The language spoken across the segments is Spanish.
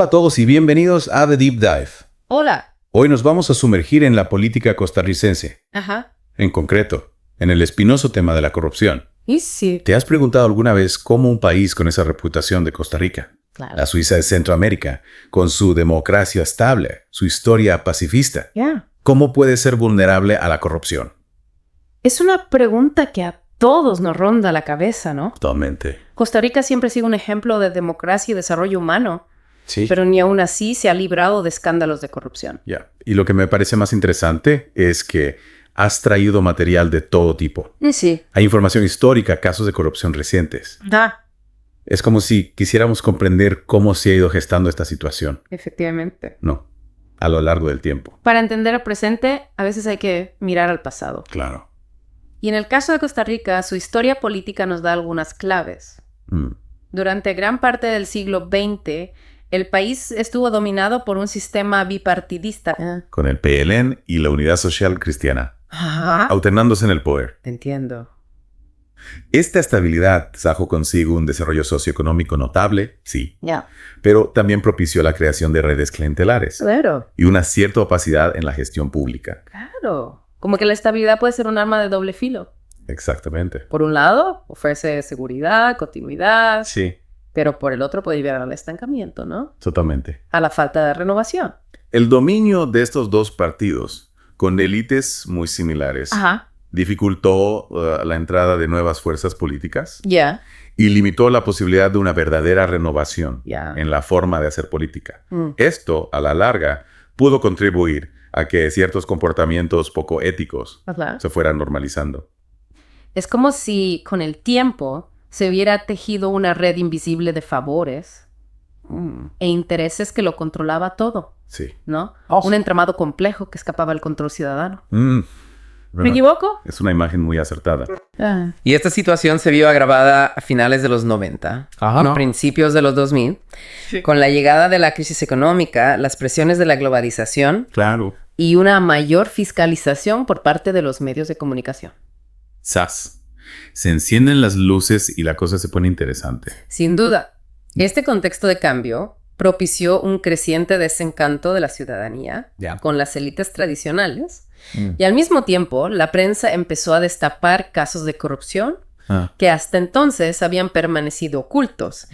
Hola a todos y bienvenidos a The Deep Dive. Hola. Hoy nos vamos a sumergir en la política costarricense. Ajá. En concreto, en el espinoso tema de la corrupción. Y sí. ¿Te has preguntado alguna vez cómo un país con esa reputación de Costa Rica, Claro. la Suiza de Centroamérica, con su democracia estable, su historia pacifista, cómo puede ser vulnerable a la corrupción? Es una pregunta que a todos nos ronda la cabeza, ¿no? Totalmente. Costa Rica siempre ha sido un ejemplo de democracia y desarrollo humano, Sí. pero ni aún así se ha librado de escándalos de corrupción. Ya. Y lo que me parece más interesante es que has traído material de todo tipo. Y sí. Hay información histórica, casos de corrupción recientes. Es como si quisiéramos comprender cómo se ha ido gestando esta situación. Efectivamente. No, a lo largo del tiempo. Para entender el presente, a veces hay que mirar al pasado. Claro. Y en el caso de Costa Rica, su historia política nos da algunas claves. Durante gran parte del siglo XX, el país estuvo dominado por un sistema bipartidista. Con el PLN y la Unidad Social Cristiana, Ajá. alternándose en el poder. Entiendo. Esta estabilidad trajo consigo un desarrollo socioeconómico notable, sí, Ya. pero también propició la creación de redes clientelares Claro. y una cierta opacidad en la gestión pública. Claro. Como que la estabilidad puede ser un arma de doble filo. Exactamente. Por un lado, ofrece seguridad, continuidad, Sí, pero por el otro puede llevar al estancamiento, ¿no? totalmente. A la falta de renovación. El dominio de estos dos partidos, con élites muy similares, Ajá. dificultó la entrada de nuevas fuerzas políticas Ya. y limitó la posibilidad de una verdadera renovación Ya. en la forma de hacer política. Mm. Esto, a la larga, pudo contribuir a que ciertos comportamientos poco éticos Ajá. se fueran normalizando. Es como si con el tiempo se hubiera tejido una red invisible de favores e intereses que lo controlaba todo, Sí. ¿no? Oh. Un entramado complejo que escapaba al control ciudadano. ¿Me Bueno, equivoco? es una imagen muy acertada. Y esta situación se vio agravada a finales de los 90, principios de los 2000, con la llegada de la crisis económica, las presiones de la globalización Claro. y una mayor fiscalización por parte de los medios de comunicación. ¡Zas! Se encienden las luces y la cosa se pone interesante. Sin duda, este contexto de cambio propició un creciente desencanto de la ciudadanía con las élites tradicionales y al mismo tiempo la prensa empezó a destapar casos de corrupción que hasta entonces habían permanecido ocultos.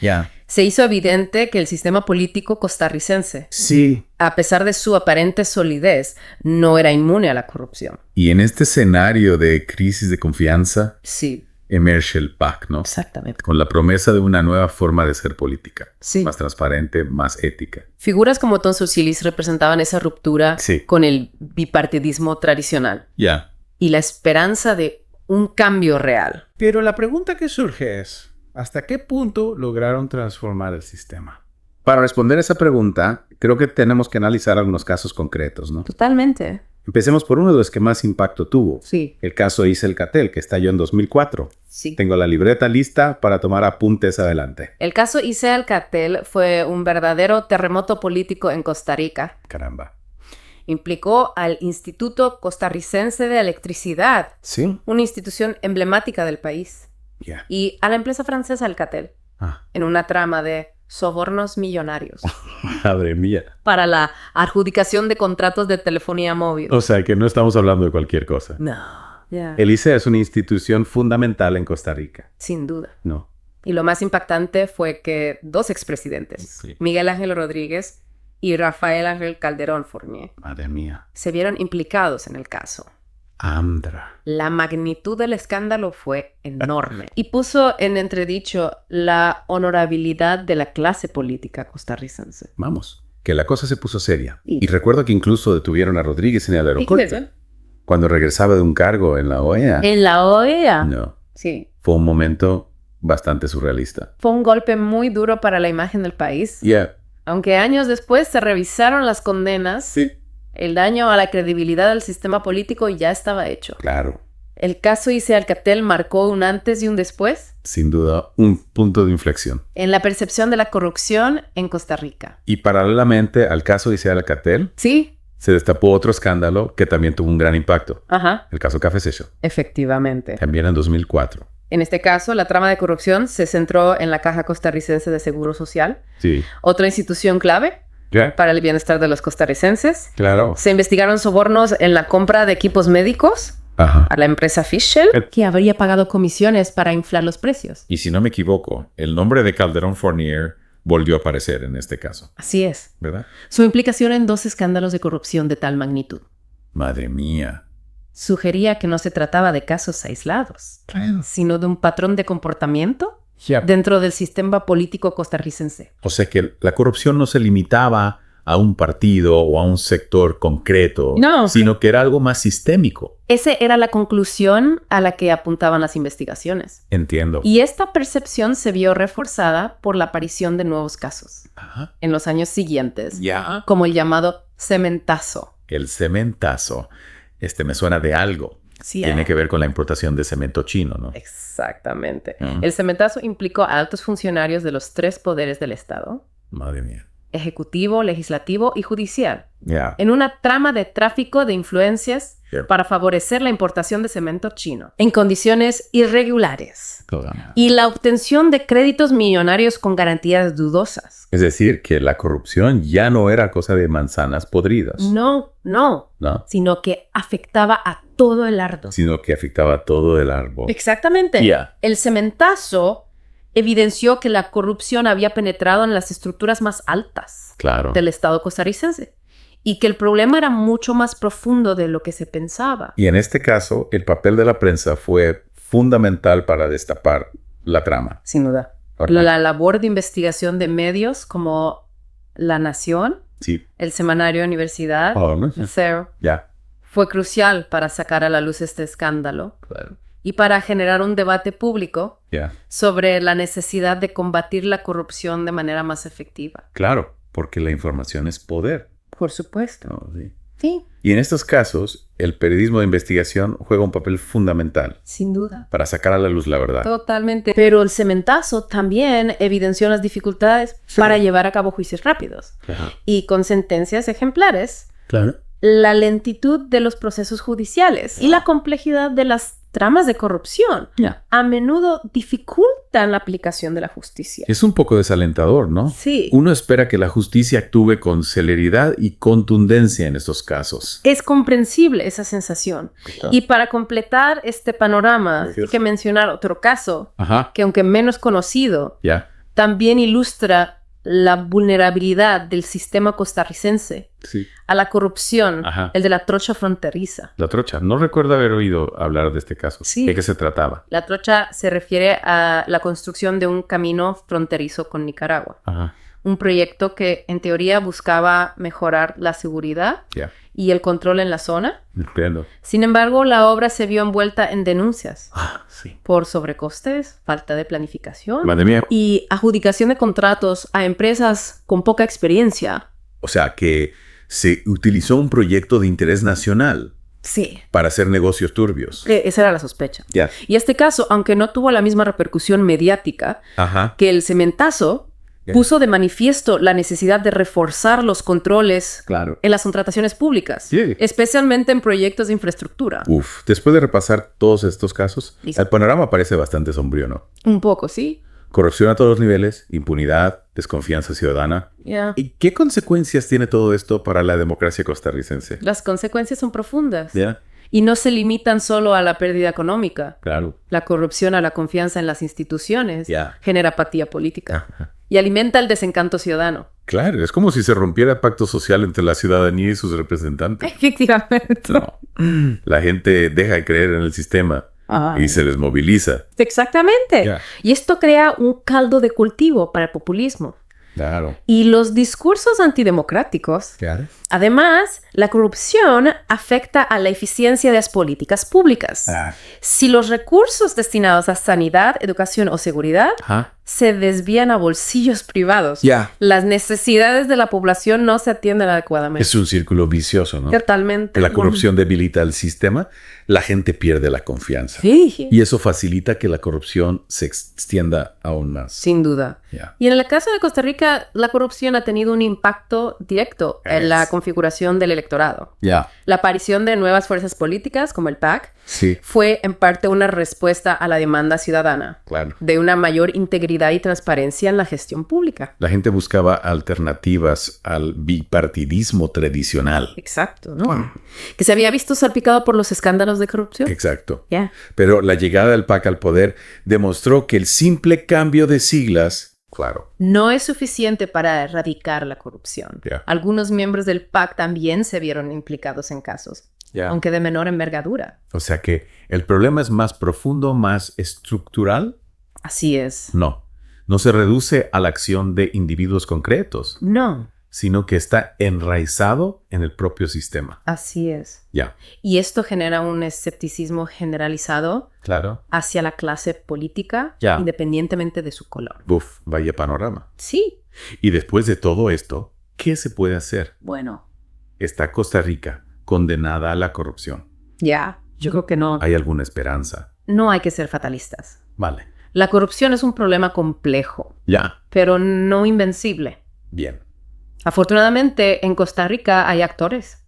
Se hizo evidente que el sistema político costarricense, Sí. a pesar de su aparente solidez, no era inmune a la corrupción. Y en este escenario de crisis de confianza, Sí, emerge el PAC, ¿no? exactamente. Con la promesa de una nueva forma de ser política. Sí. Más transparente, más ética. Figuras como Tonso Silis representaban esa ruptura Sí. con el bipartidismo tradicional Ya. y la esperanza de un cambio real. Pero la pregunta que surge es, ¿hasta qué punto lograron transformar el sistema? Para responder esa pregunta, creo que tenemos que analizar algunos casos concretos, ¿no? Totalmente. Empecemos por uno de los que más impacto tuvo. Sí. El caso Isel-Catel, que estalló en 2004. Sí. Tengo la libreta lista para tomar apuntes adelante. El caso Isel-Catel fue un verdadero terremoto político en Costa Rica. Caramba. Implicó al Instituto Costarricense de Electricidad, ¿Sí? una institución emblemática del país, Ya. y a la empresa francesa Alcatel, en una trama de sobornos millonarios Madre mía. para la adjudicación de contratos de telefonía móvil. O sea que no estamos hablando de cualquier cosa. No. Ya. El ICE es una institución fundamental en Costa Rica. Sin duda. No. Y lo más impactante fue que dos expresidentes, Sí. Miguel Ángel Rodríguez y Rafael Ángel Calderón Fournier, Madre mía. se vieron implicados en el caso. Andra. La magnitud del escándalo fue enorme y puso en entredicho la honorabilidad de la clase política costarricense. Vamos. Que la cosa se puso seria. Sí. Y recuerdo que incluso detuvieron a Rodríguez en el aeropuerto. Cuando regresaba de un cargo en la OEA. En la OEA. No. Sí. Fue un momento bastante surrealista. Fue un golpe muy duro para la imagen del país. Yeah. Aunque años después se revisaron las condenas, Sí. el daño a la credibilidad del sistema político ya estaba hecho. Claro. El caso Isel-Catel marcó un antes y un después Sin duda, un punto de inflexión. en la percepción de la corrupción en Costa Rica. Y paralelamente al caso de Isel-Catel, Sí. se destapó otro escándalo que también tuvo un gran impacto. Ajá. El caso Café Session. Efectivamente. También en 2004. En este caso, la trama de corrupción se centró en la Caja Costarricense de Seguro Social, otra institución clave para el bienestar de los costarricenses. Claro. Se investigaron sobornos en la compra de equipos médicos a la empresa Fischl, que habría pagado comisiones para inflar los precios. Y si no me equivoco, el nombre de Calderón Fournier volvió a aparecer en este caso. Así es. ¿Verdad? Su implicación en 2 escándalos de corrupción de tal magnitud. Madre mía. Sugería que no se trataba de casos aislados, sino de un patrón de comportamiento dentro del sistema político costarricense. O sea que la corrupción no se limitaba a un partido o a un sector concreto, sino que era algo más sistémico. Esa era la conclusión a la que apuntaban las investigaciones. Entiendo. Y esta percepción se vio reforzada por la aparición de nuevos casos en los años siguientes, como el llamado cementazo. El cementazo. Me suena de algo. Sí, Tiene que ver con la importación de cemento chino, ¿no? Exactamente. El cementazo implicó a altos funcionarios de los 3 poderes del Estado. Madre mía. Ejecutivo, legislativo y judicial. En una trama de tráfico de influencias para favorecer la importación de cemento chino en condiciones irregulares. Y la obtención de créditos millonarios con garantías dudosas. Es decir, que la corrupción ya no era cosa de manzanas podridas. No. Sino que afectaba a todo el árbol. Exactamente. El cementazo evidenció que la corrupción había penetrado en las estructuras más altas del Estado costarricense y que el problema era mucho más profundo de lo que se pensaba. Y en este caso, el papel de la prensa fue fundamental para destapar la trama. Sin duda. La labor de investigación de medios como La Nación, el Semanario Universidad, Cero, fue crucial para sacar a la luz este escándalo. Y para generar un debate público sobre la necesidad de combatir la corrupción de manera más efectiva. Claro, porque la información es poder. Por supuesto. Sí. Y en estos casos, el periodismo de investigación juega un papel fundamental. Sin duda. Para sacar a la luz la verdad. Totalmente. Pero el cementazo también evidenció las dificultades para llevar a cabo juicios rápidos. Y con sentencias ejemplares. La lentitud de los procesos judiciales y la complejidad de las tramas de corrupción a menudo dificultan la aplicación de la justicia. Es un poco desalentador, ¿no? Sí. Uno espera que la justicia actúe con celeridad y contundencia en estos casos. Es comprensible esa sensación. Y para completar este panorama, hay que mencionar otro caso que, aunque menos conocido, también ilustra la vulnerabilidad del sistema costarricense a la corrupción, el de la trocha fronteriza. La trocha. No recuerdo haber oído hablar de este caso. ¿De qué se trataba? La trocha se refiere a la construcción de un camino fronterizo con Nicaragua. Un proyecto que en teoría buscaba mejorar la seguridad y el control en la zona. Entiendo. Sin embargo, la obra se vio envuelta en denuncias por sobrecostes, falta de planificación y adjudicación de contratos a empresas con poca experiencia. O sea, que se utilizó un proyecto de interés nacional para hacer negocios turbios. Esa era la sospecha. Y este caso, aunque no tuvo la misma repercusión mediática que el cementazo, puso de manifiesto la necesidad de reforzar los controles en las contrataciones públicas, especialmente en proyectos de infraestructura. Después de repasar todos estos casos, el panorama parece bastante sombrío, ¿no? Un poco, sí. Corrupción a todos los niveles, impunidad, desconfianza ciudadana. ¿Y qué consecuencias tiene todo esto para la democracia costarricense? Las consecuencias son profundas. Y no se limitan solo a la pérdida económica. La corrupción a la confianza en las instituciones genera apatía política. Y alimenta el desencanto ciudadano. Claro, es como si se rompiera el pacto social entre la ciudadanía y sus representantes. Efectivamente. La gente deja de creer en el sistema y se desmoviliza. Exactamente. Y esto crea un caldo de cultivo para el populismo. Y los discursos antidemocráticos. Además, la corrupción afecta a la eficiencia de las políticas públicas. Si los recursos destinados a sanidad, educación o seguridad se desvían a bolsillos privados, las necesidades de la población no se atienden adecuadamente. Es un círculo vicioso, ¿no? Totalmente. La corrupción debilita el sistema, la gente pierde la confianza. Y eso facilita que la corrupción se extienda aún más. Sin duda. Y en el caso de Costa Rica, la corrupción ha tenido un impacto directo en la configuración del electorado. La aparición de nuevas fuerzas políticas, como el PAC, fue en parte una respuesta a la demanda ciudadana de una mayor integridad y transparencia en la gestión pública. La gente buscaba alternativas al bipartidismo tradicional. Exacto, ¿no? Que se había visto salpicado por los escándalos de corrupción. Exacto. Pero la llegada del PAC al poder demostró que el simple cambio de siglas no es suficiente para erradicar la corrupción. Algunos miembros del PAC también se vieron implicados en casos, aunque de menor envergadura. O sea que el problema es más profundo, más estructural. Así es. No se reduce a la acción de individuos concretos. No. Sino que está enraizado en el propio sistema. Así es. Y esto genera un escepticismo generalizado hacia la clase política, independientemente de su color. Vaya panorama. Sí. Y después de todo esto, ¿qué se puede hacer? Bueno. ¿Está Costa Rica condenada a la corrupción? Yo creo que no. ¿Hay alguna esperanza? No hay que ser fatalistas. Vale. La corrupción es un problema complejo. Pero no invencible. Bien. Afortunadamente, en Costa Rica hay actores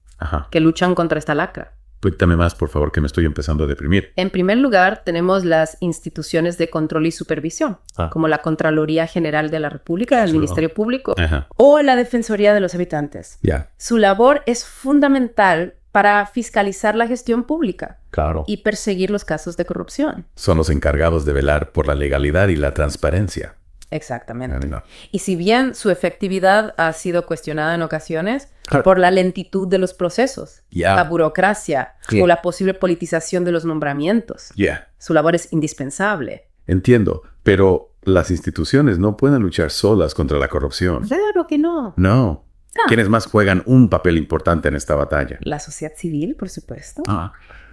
que luchan contra esta lacra. Cuéntame más, por favor, que me estoy empezando a deprimir. En primer lugar, tenemos las instituciones de control y supervisión, como la Contraloría General de la República, el Ministerio Público o la Defensoría de los Habitantes. Su labor es fundamental para fiscalizar la gestión pública y perseguir los casos de corrupción. Son los encargados de velar por la legalidad y la transparencia. Exactamente. Y si bien su efectividad ha sido cuestionada en ocasiones por la lentitud de los procesos, la burocracia o la posible politización de los nombramientos, su labor es indispensable. Entiendo, pero las instituciones no pueden luchar solas contra la corrupción. Claro que no. No. ¿Quiénes más juegan un papel importante en esta batalla? La sociedad civil, por supuesto.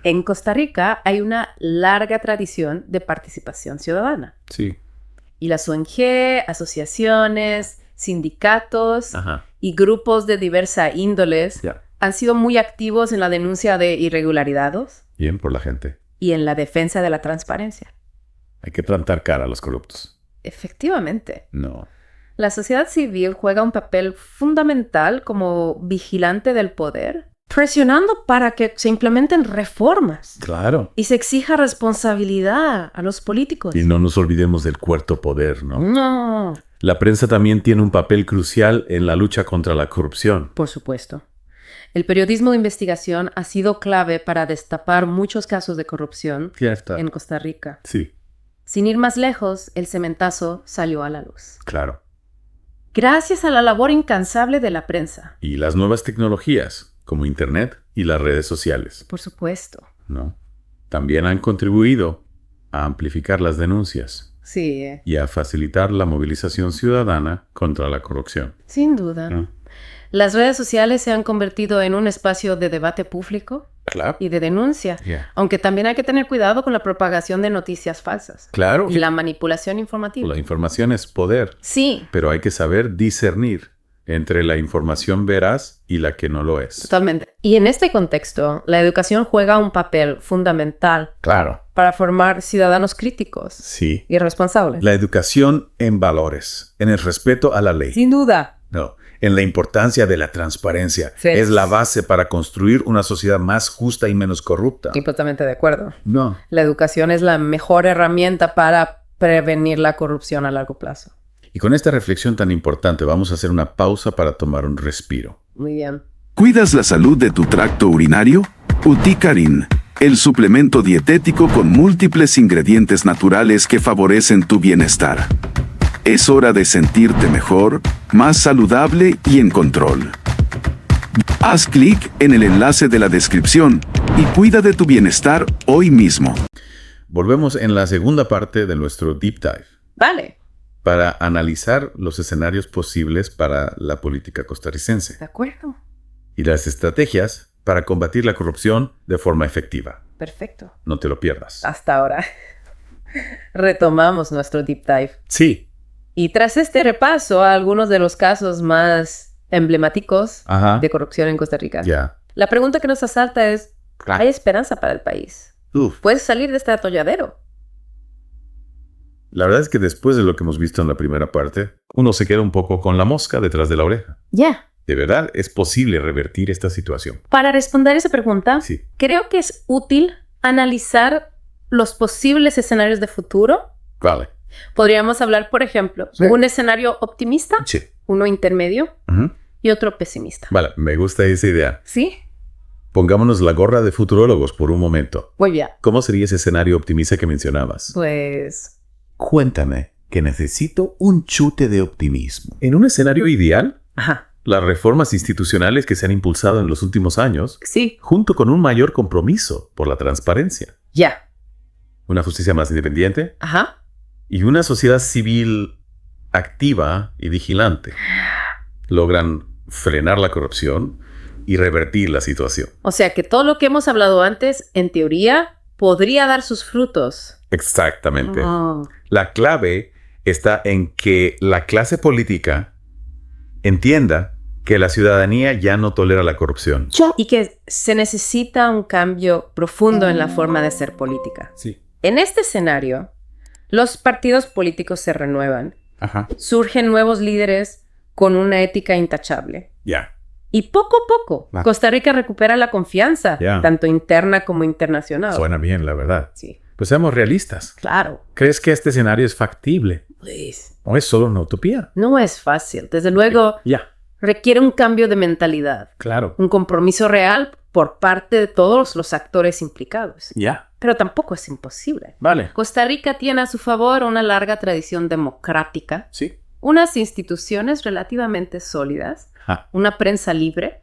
En Costa Rica hay una larga tradición de participación ciudadana. Y las ONG, asociaciones, sindicatos y grupos de diversa índoles han sido muy activos en la denuncia de irregularidades. Bien por la gente. Y en la defensa de la transparencia. Hay que plantar cara a los corruptos. Efectivamente. No. La sociedad civil juega un papel fundamental como vigilante del poder, presionando para que se implementen reformas. Y se exija responsabilidad a los políticos. Y no nos olvidemos del cuarto poder, ¿no? No. La prensa también tiene un papel crucial en la lucha contra la corrupción. Por supuesto. El periodismo de investigación ha sido clave para destapar muchos casos de corrupción en Costa Rica. Sin ir más lejos, el cementazo salió a la luz. Gracias a la labor incansable de la prensa. Y las nuevas tecnologías, como Internet y las redes sociales. Por supuesto. También han contribuido a amplificar las denuncias. Y a facilitar la movilización ciudadana contra la corrupción. Sin duda. Las redes sociales se han convertido en un espacio de debate público y de denuncia, aunque también hay que tener cuidado con la propagación de noticias falsas. Y la manipulación informativa. La información es poder. Pero hay que saber discernir entre la información veraz y la que no lo es. Totalmente. Y en este contexto, la educación juega un papel fundamental para formar ciudadanos críticos y responsables. La educación en valores, en el respeto a la ley. Sin duda. En la importancia de la transparencia. Es la base para construir una sociedad más justa y menos corrupta. Completamente de acuerdo. La educación es la mejor herramienta para prevenir la corrupción a largo plazo. Y con esta reflexión tan importante, vamos a hacer una pausa para tomar un respiro. Muy bien. ¿Cuidas la salud de tu tracto urinario? Uticarin, el suplemento dietético con múltiples ingredientes naturales que favorecen tu bienestar. Es hora de sentirte mejor, más saludable y en control. Haz clic en el enlace de la descripción y cuida de tu bienestar hoy mismo. Volvemos en la segunda parte de nuestro Deep Dive. Vale. Para analizar los escenarios posibles para la política costarricense. De acuerdo. Y las estrategias para combatir la corrupción de forma efectiva. Perfecto. No te lo pierdas. Hasta ahora. Retomamos nuestro Deep Dive. Y tras este repaso a algunos de los casos más emblemáticos de corrupción en Costa Rica, la pregunta que nos asalta es, ¿hay esperanza para el país? ¿Puedes salir de este atolladero? La verdad es que después de lo que hemos visto en la primera parte, uno se queda un poco con la mosca detrás de la oreja. ¿De verdad es posible revertir esta situación? Para responder esa pregunta, creo que es útil analizar los posibles escenarios de futuro. Vale. Podríamos hablar, por ejemplo, un escenario optimista, uno intermedio y otro pesimista. Vale, me gusta esa idea. ¿Sí? Pongámonos la gorra de futurólogos por un momento. Muy bien. ¿Cómo sería ese escenario optimista que mencionabas? Pues... Cuéntame, que necesito un chute de optimismo. En un escenario ideal, las reformas institucionales que se han impulsado en los últimos años, junto con un mayor compromiso por la transparencia. Una justicia más independiente. Y una sociedad civil activa y vigilante logran frenar la corrupción y revertir la situación. O sea que todo lo que hemos hablado antes, en teoría, podría dar sus frutos. Exactamente. La clave está en que la clase política entienda que la ciudadanía ya no tolera la corrupción. Y que se necesita un cambio profundo en la forma de ser política. Sí. En este escenario, los partidos políticos se renuevan. Surgen nuevos líderes con una ética intachable. Y poco a poco, Costa Rica recupera la confianza, tanto interna como internacional. Suena bien, la verdad. Sí. Pues seamos realistas. Claro. ¿Crees que este escenario es factible? Pues, ¿O es solo una utopía? no es fácil. Desde luego, requiere un cambio de mentalidad. Claro. Un compromiso real por parte de todos los actores implicados. Pero tampoco es imposible. Vale. Costa Rica tiene a su favor una larga tradición democrática. Sí. Unas instituciones relativamente sólidas. Una prensa libre.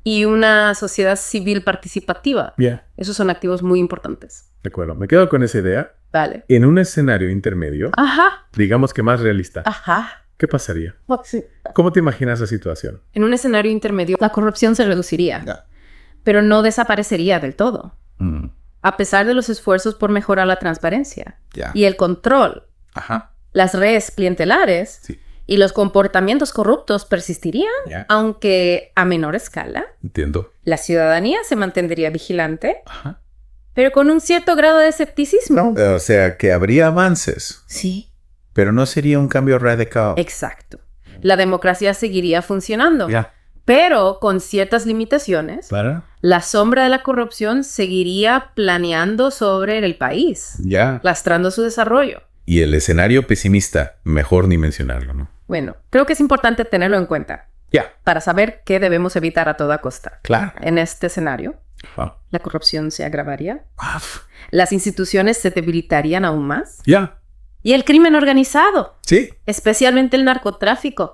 Y una sociedad civil participativa. Esos son activos muy importantes. De acuerdo. Me quedo con esa idea. Vale. En un escenario intermedio, digamos que más realista, ¿qué pasaría? ¿Cómo te imaginas la situación? En un escenario intermedio, la corrupción se reduciría, pero no desaparecería del todo. A pesar de los esfuerzos por mejorar la transparencia y el control, las redes clientelares y los comportamientos corruptos persistirían, aunque a menor escala. Entiendo. La ciudadanía se mantendría vigilante, pero con un cierto grado de escepticismo. O sea, que habría avances. Sí. Pero no sería un cambio radical. Exacto. La democracia seguiría funcionando. Pero con ciertas limitaciones, la sombra de la corrupción seguiría planeando sobre el país, lastrando su desarrollo. Y el escenario pesimista, mejor ni mencionarlo, ¿no? Bueno, creo que es importante tenerlo en cuenta. Para saber qué debemos evitar a toda costa. Claro. En este escenario, la corrupción se agravaría. Las instituciones se debilitarían aún más. Y el crimen organizado, especialmente el narcotráfico,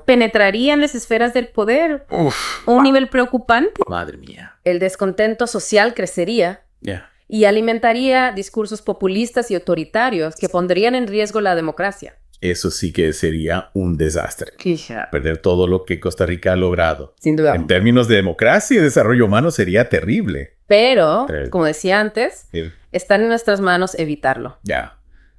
penetraría en las esferas del poder a un nivel preocupante. Madre mía. El descontento social crecería y alimentaría discursos populistas y autoritarios que pondrían en riesgo la democracia. Eso sí que sería un desastre. Perder todo lo que Costa Rica ha logrado. Sin duda. En términos de democracia y desarrollo humano sería terrible. Pero, como decía antes, está en nuestras manos evitarlo.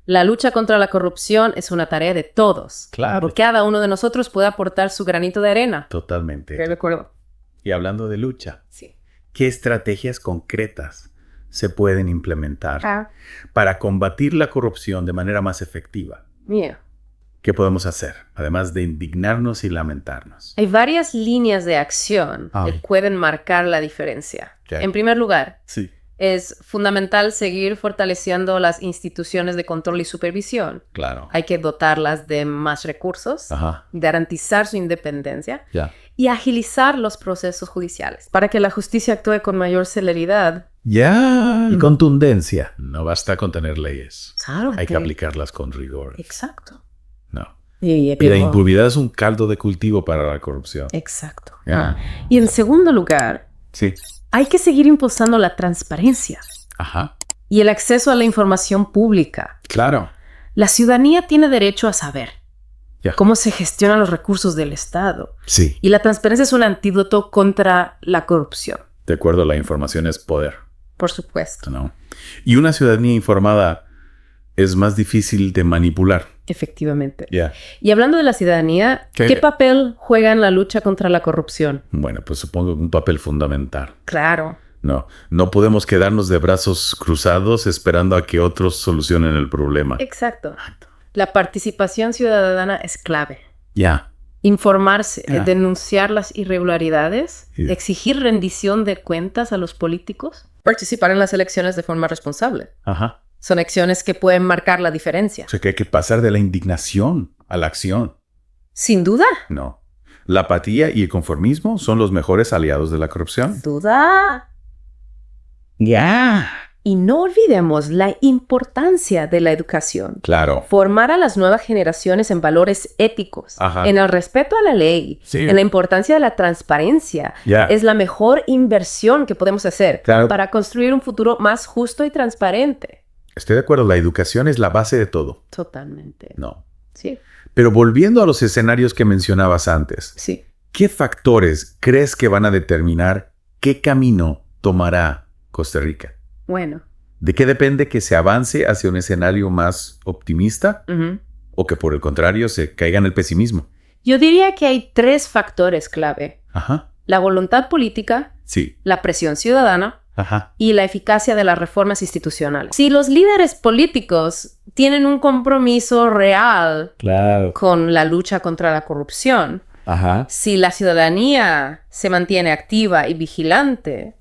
La lucha contra la corrupción es una tarea de todos. Porque cada uno de nosotros puede aportar su granito de arena. Totalmente. De acuerdo. Y hablando de lucha, ¿qué estrategias concretas se pueden implementar para combatir la corrupción de manera más efectiva? ¿Qué podemos hacer, además de indignarnos y lamentarnos? Hay varias líneas de acción que pueden marcar la diferencia. En primer lugar, es fundamental seguir fortaleciendo las instituciones de control y supervisión. Hay que dotarlas de más recursos, garantizar su independencia y agilizar los procesos judiciales para que la justicia actúe con mayor celeridad. Y contundencia. No basta con tener leyes. Hay que aplicarlas con rigor. Exacto. Y la impunidad es un caldo de cultivo para la corrupción. Exacto. Y en segundo lugar, hay que seguir impulsando la transparencia y el acceso a la información pública. La ciudadanía tiene derecho a saber cómo se gestionan los recursos del Estado. Y la transparencia es un antídoto contra la corrupción. De acuerdo, la información es poder. Por supuesto. Y una ciudadanía informada es más difícil de manipular. Efectivamente. Y hablando de la ciudadanía, ¿qué papel juega en la lucha contra la corrupción? Bueno, pues supongo que un papel fundamental. Claro. No podemos quedarnos de brazos cruzados esperando a que otros solucionen el problema. Exacto. La participación ciudadana es clave. Informarse, denunciar las irregularidades, exigir rendición de cuentas a los políticos. Participar en las elecciones de forma responsable. Ajá. Son acciones que pueden marcar la diferencia. O sea que hay que pasar de la indignación a la acción. Sin duda. No. La apatía y el conformismo son los mejores aliados de la corrupción. Sin duda. Ya. Y no olvidemos la importancia de la educación. Claro. Formar a las nuevas generaciones en valores éticos, en el respeto a la ley, en la importancia de la transparencia. Es la mejor inversión que podemos hacer para construir un futuro más justo y transparente. Estoy de acuerdo, la educación es la base de todo. Totalmente. No. Sí. Pero volviendo a los escenarios que mencionabas antes, sí. ¿Qué factores crees que van a determinar qué camino tomará Costa Rica? Bueno. ¿De qué depende que se avance hacia un escenario más optimista o que por el contrario se caiga en el pesimismo? Yo diría que hay 3 factores clave. Ajá. La voluntad política, la presión ciudadana y la eficacia de las reformas institucionales. Si los líderes políticos tienen un compromiso real con la lucha contra la corrupción, si la ciudadanía se mantiene activa y vigilante,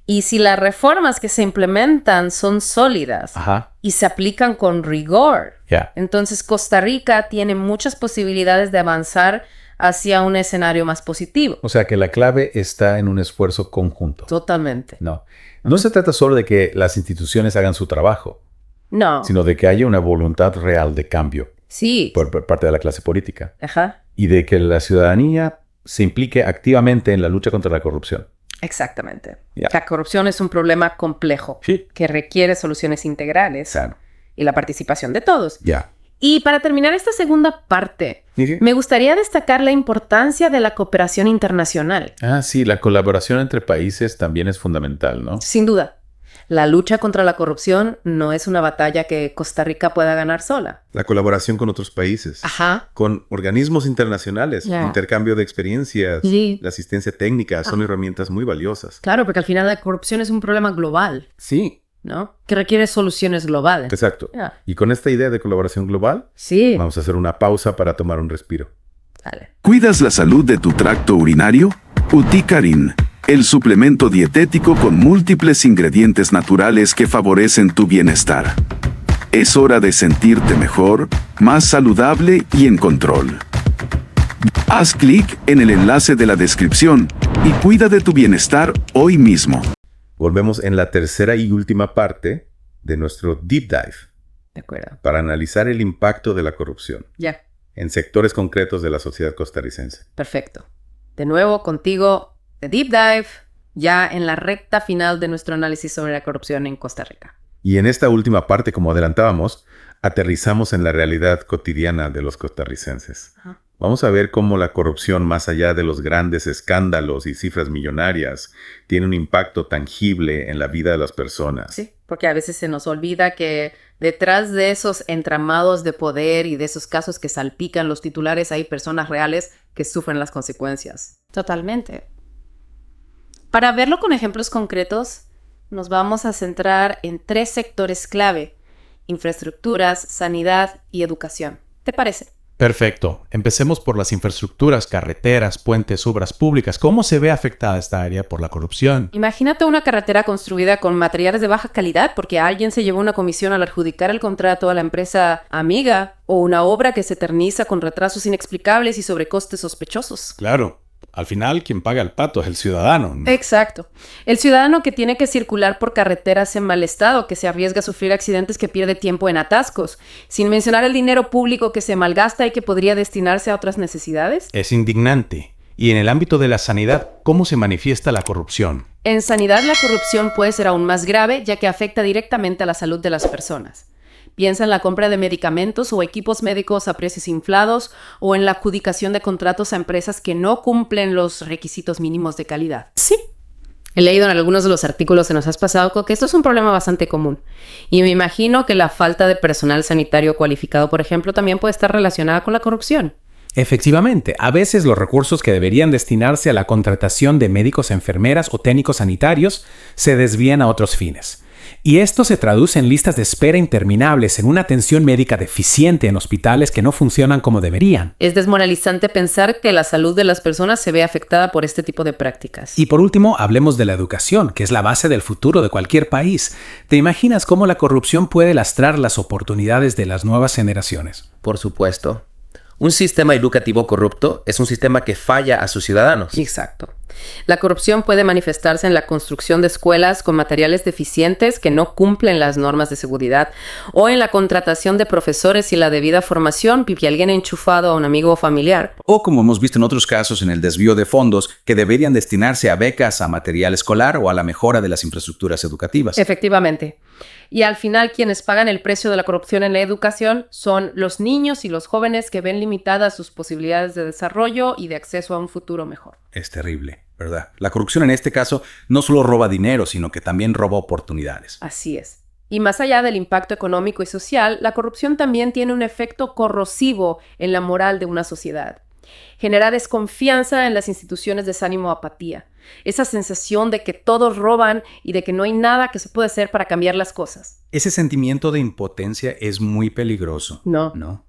y si las reformas que se implementan son sólidas y se aplican con rigor, entonces Costa Rica tiene muchas posibilidades de avanzar hacia un escenario más positivo. O sea que la clave está en un esfuerzo conjunto. Totalmente. No se trata solo de que las instituciones hagan su trabajo. No. Sino de que haya una voluntad real de cambio. Sí. Por parte de la clase política. Ajá. Y de que la ciudadanía se implique activamente en la lucha contra la corrupción. Exactamente. La corrupción es un problema complejo que requiere soluciones integrales y la participación de todos. Y para terminar esta segunda parte, me gustaría destacar la importancia de la cooperación internacional. Sí, la colaboración entre países también es fundamental, ¿no? Sin duda. La lucha contra la corrupción no es una batalla que Costa Rica pueda ganar sola. La colaboración con otros países, con organismos internacionales, intercambio de experiencias, la asistencia técnica, son herramientas muy valiosas. Claro, porque al final la corrupción es un problema global. Sí. ¿No? Que requiere soluciones globales. Exacto. Y con esta idea de colaboración global, vamos a hacer una pausa para tomar un respiro. Dale. ¿Cuidas la salud de tu tracto urinario? Uticarin, el suplemento dietético con múltiples ingredientes naturales que favorecen tu bienestar. Es hora de sentirte mejor, más saludable y en control. Haz clic en el enlace de la descripción y cuida de tu bienestar hoy mismo. Volvemos en la tercera y última parte de nuestro Deep Dive. De acuerdo. Para analizar el impacto de la corrupción. En sectores concretos de la sociedad costarricense. Perfecto. De nuevo contigo, The Deep Dive, ya en la recta final de nuestro análisis sobre la corrupción en Costa Rica. Y en esta última parte, como adelantábamos, aterrizamos en la realidad cotidiana de los costarricenses. Vamos a ver cómo la corrupción, más allá de los grandes escándalos y cifras millonarias, tiene un impacto tangible en la vida de las personas. Sí, porque a veces se nos olvida que detrás de esos entramados de poder y de esos casos que salpican los titulares hay personas reales que sufren las consecuencias. Totalmente. Para verlo con ejemplos concretos, nos vamos a centrar en 3 sectores clave: infraestructuras, sanidad y educación. ¿Te parece? Perfecto. Empecemos por las infraestructuras, carreteras, puentes, obras públicas. ¿Cómo se ve afectada esta área por la corrupción? Imagínate una carretera construida con materiales de baja calidad porque alguien se llevó una comisión al adjudicar el contrato a la empresa amiga, o una obra que se eterniza con retrasos inexplicables y sobrecostes sospechosos. Claro. Al final, quien paga el pato es el ciudadano, ¿no? Exacto. El ciudadano que tiene que circular por carreteras en mal estado, que se arriesga a sufrir accidentes, que pierde tiempo en atascos, sin mencionar el dinero público que se malgasta y que podría destinarse a otras necesidades. Es indignante. Y en el ámbito de la sanidad, ¿cómo se manifiesta la corrupción? En sanidad, la corrupción puede ser aún más grave, ya que afecta directamente a la salud de las personas. Piensa en la compra de medicamentos o equipos médicos a precios inflados, o en la adjudicación de contratos a empresas que no cumplen los requisitos mínimos de calidad. Sí. He leído en algunos de los artículos que nos has pasado que esto es un problema bastante común. Y me imagino que la falta de personal sanitario cualificado, por ejemplo, también puede estar relacionada con la corrupción. Efectivamente, a veces los recursos que deberían destinarse a la contratación de médicos, enfermeras o técnicos sanitarios se desvían a otros fines. Y esto se traduce en listas de espera interminables, en una atención médica deficiente en hospitales que no funcionan como deberían. Es desmoralizante pensar que la salud de las personas se ve afectada por este tipo de prácticas. Y por último, hablemos de la educación, que es la base del futuro de cualquier país. ¿Te imaginas cómo la corrupción puede lastrar las oportunidades de las nuevas generaciones? Por supuesto. Un sistema educativo corrupto es un sistema que falla a sus ciudadanos. Exacto. La corrupción puede manifestarse en la construcción de escuelas con materiales deficientes que no cumplen las normas de seguridad, o en la contratación de profesores sin la debida formación y alguien enchufado a un amigo o familiar. O, como hemos visto en otros casos, en el desvío de fondos que deberían destinarse a becas, a material escolar o a la mejora de las infraestructuras educativas. Efectivamente. Y al final, quienes pagan el precio de la corrupción en la educación son los niños y los jóvenes que ven limitadas sus posibilidades de desarrollo y de acceso a un futuro mejor. Es terrible, ¿verdad? La corrupción en este caso no solo roba dinero, sino que también roba oportunidades. Así es. Y más allá del impacto económico y social, la corrupción también tiene un efecto corrosivo en la moral de una sociedad. Genera desconfianza en las instituciones, desánimo, apatía. Esa sensación de que todos roban y de que no hay nada que se pueda hacer para cambiar las cosas. Ese sentimiento de impotencia es muy peligroso. No.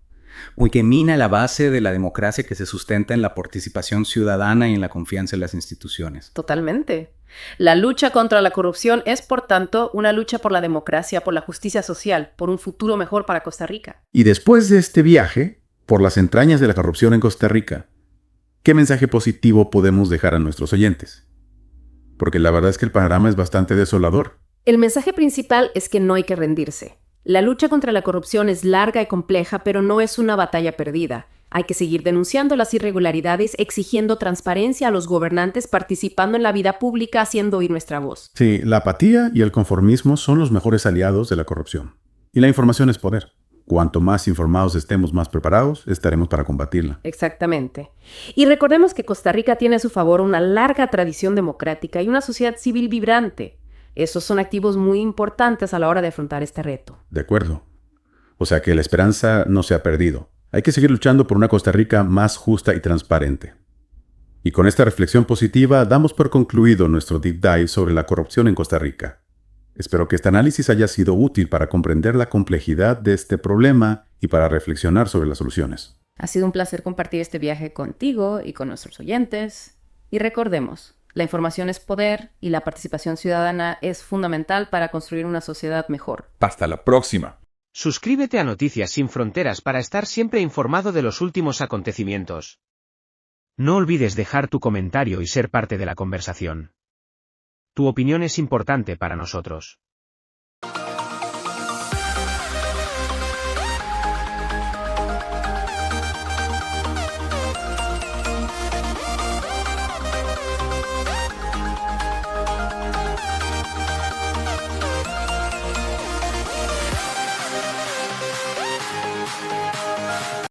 Porque mina la base de la democracia que se sustenta en la participación ciudadana y en la confianza en las instituciones. Totalmente. La lucha contra la corrupción es, por tanto, una lucha por la democracia, por la justicia social, por un futuro mejor para Costa Rica. Y después de este viaje por las entrañas de la corrupción en Costa Rica, ¿qué mensaje positivo podemos dejar a nuestros oyentes? Porque la verdad es que el panorama es bastante desolador. El mensaje principal es que no hay que rendirse. La lucha contra la corrupción es larga y compleja, pero no es una batalla perdida. Hay que seguir denunciando las irregularidades, exigiendo transparencia a los gobernantes, participando en la vida pública, haciendo oír nuestra voz. Sí, la apatía y el conformismo son los mejores aliados de la corrupción. Y la información es poder. Cuanto más informados estemos, más preparados estaremos para combatirla. Exactamente. Y recordemos que Costa Rica tiene a su favor una larga tradición democrática y una sociedad civil vibrante. Esos son activos muy importantes a la hora de afrontar este reto. De acuerdo. O sea que la esperanza no se ha perdido. Hay que seguir luchando por una Costa Rica más justa y transparente. Y con esta reflexión positiva damos por concluido nuestro deep dive sobre la corrupción en Costa Rica. Espero que este análisis haya sido útil para comprender la complejidad de este problema y para reflexionar sobre las soluciones. Ha sido un placer compartir este viaje contigo y con nuestros oyentes. Y recordemos, la información es poder y la participación ciudadana es fundamental para construir una sociedad mejor. Hasta la próxima. Suscríbete a Noticias Sin Fronteras para estar siempre informado de los últimos acontecimientos. No olvides dejar tu comentario y ser parte de la conversación. Tu opinión es importante para nosotros.